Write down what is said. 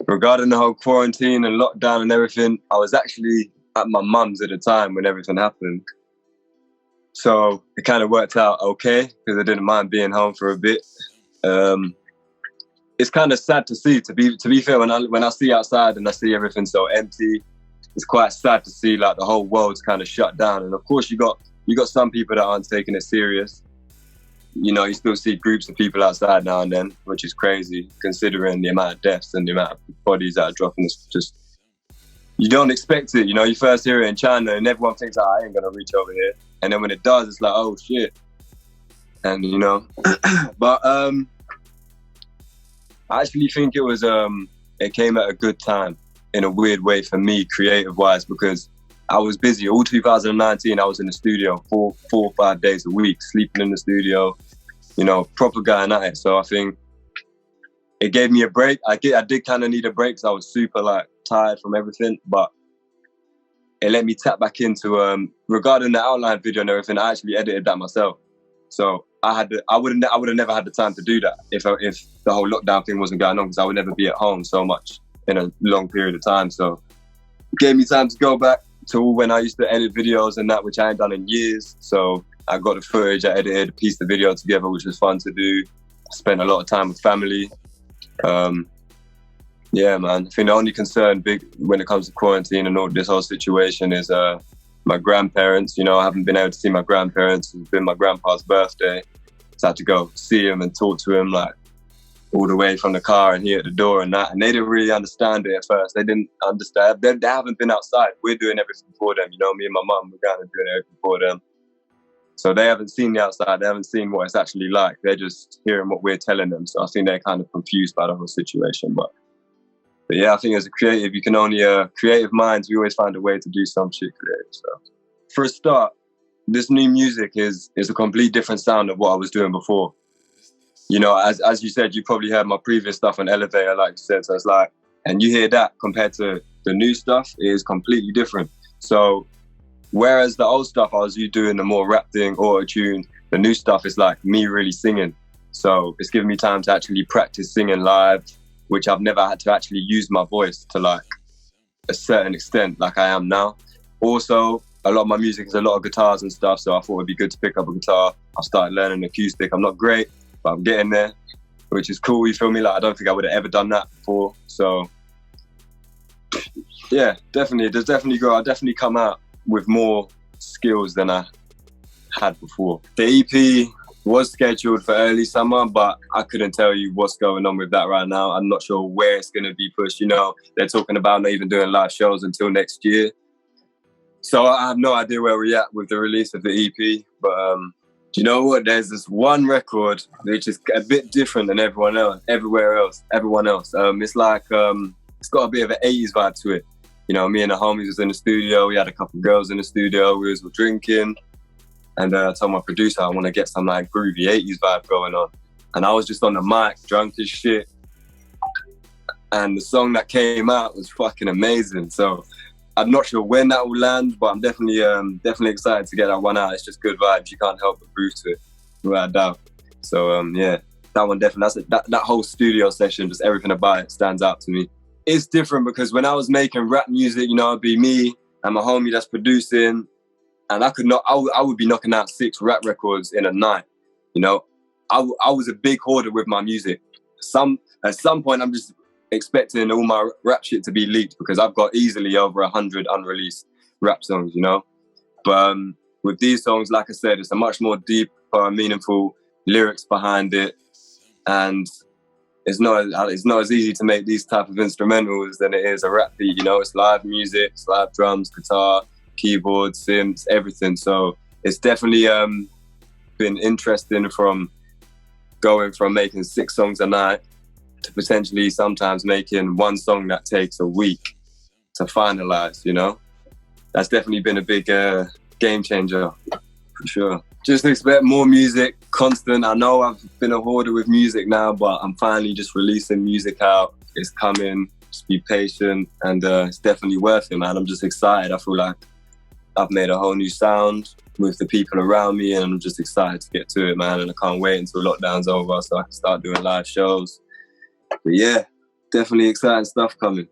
regarding the whole quarantine and lockdown and everything, I was actually at my mum's at the time when everything happened. So it kind of worked out okay because I didn't mind being home for a bit. It's kind of sad to see. To be fair, when I see outside and I see everything so empty, it's quite sad to see like the whole world's kind of shut down. And of course, you got some people that aren't taking it serious. You know, you still see groups of people outside now and then, which is crazy considering the amount of deaths and the amount of bodies that are dropping. It's just, you don't expect it. You know, you first hear it in China and everyone thinks, I ain't gonna reach over here. And then when it does, it's like, oh shit. And you know, but I actually think it was, it came at a good time in a weird way for me, creative-wise, because I was busy. All 2019, I was in the studio 4 or 5 days a week, sleeping in the studio, you know, proper going at it. So I think it gave me a break. I did kind of need a break because I was super, like, tired from everything, but it let me tap back into, regarding the outline video and everything, I actually edited that myself. So I would have never had the time to do that if the whole lockdown thing wasn't going on, because I would never be at home so much in a long period of time. So it gave me time to go back to when I used to edit videos and that, which I ain't done in years. So I got the footage, I edited, pieced the video together, which was fun to do. I spent a lot of time with family. Yeah, man. I think the only concern big when it comes to quarantine and all this whole situation is my grandparents. You know, I haven't been able to see my grandparents. It's been my grandpa's birthday. So I had to go see him and talk to him, like, all the way from the car and here at the door and that. And they didn't really understand it at first. They didn't understand. They haven't been outside. We're doing everything for them. You know, me and my mum, we're kind of doing everything for them. So they haven't seen the outside. They haven't seen what it's actually like. They're just hearing what we're telling them. So I think they're kind of confused by the whole situation. But yeah, I think as a creative, you can only, creative minds, we always find a way to do some shit creative. So for a start, this new music is a complete different sound of what I was doing before. You know, as you said, you probably heard my previous stuff on Elevator, like you said. So it's like, and you hear that compared to the new stuff, it is completely different. So whereas the old stuff, I was doing the more rap thing, auto-tune, the new stuff is like me really singing. So it's given me time to actually practice singing live, which I've never had to actually use my voice to like a certain extent like I am now. Also, a lot of my music is a lot of guitars and stuff, so I thought it'd be good to pick up a guitar. I started learning acoustic. I'm not great, but I'm getting there, which is cool, you feel me? Like, I don't think I would have ever done that before. So yeah, definitely. I'll definitely come out with more skills than I had before. The EP was scheduled for early summer, but I couldn't tell you what's going on with that right now. I'm not sure where it's going to be pushed. You know, they're talking about not even doing live shows until next year. So I have no idea where we're at with the release of the EP. But you know what? There's this one record which is a bit different than everyone else. It's like, it's got a bit of an 80s vibe to it. You know, me and the homies was in the studio. We had a couple of girls in the studio. We was all drinking. And I told my producer I want to get some like groovy 80s vibe going on. And I was just on the mic, drunk as shit. And the song that came out was fucking amazing. So I'm not sure when that will land, but I'm definitely excited to get that one out. It's just good vibes. You can't help but groove to it, without a doubt. So yeah, that one definitely, that whole studio session, just everything about it stands out to me. It's different because when I was making rap music, you know, it'd be me and my homie that's producing, and I would be knocking out 6 rap records in a night. You know, I was a big hoarder with my music. At some point, I'm just expecting all my rap shit to be leaked because I've got easily over 100 unreleased rap songs, you know. But with these songs, like I said, it's a much more deeper, meaningful lyrics behind it, and it's not as easy to make these type of instrumentals than it is a rap beat. You know, it's live music, it's live drums, guitar, keyboard, synths, everything. So it's definitely been interesting from going from making 6 songs a night to potentially sometimes making one song that takes a week to finalize, you know? That's definitely been a big game changer, for sure. Just expect more music, constant. I know I've been a hoarder with music now, but I'm finally just releasing music out. It's coming, just be patient, and it's definitely worth it, man. I'm just excited. I feel like I've made a whole new sound with the people around me, and I'm just excited to get to it, man. And I can't wait until lockdown's over so I can start doing live shows. But yeah, Definitely exciting stuff coming.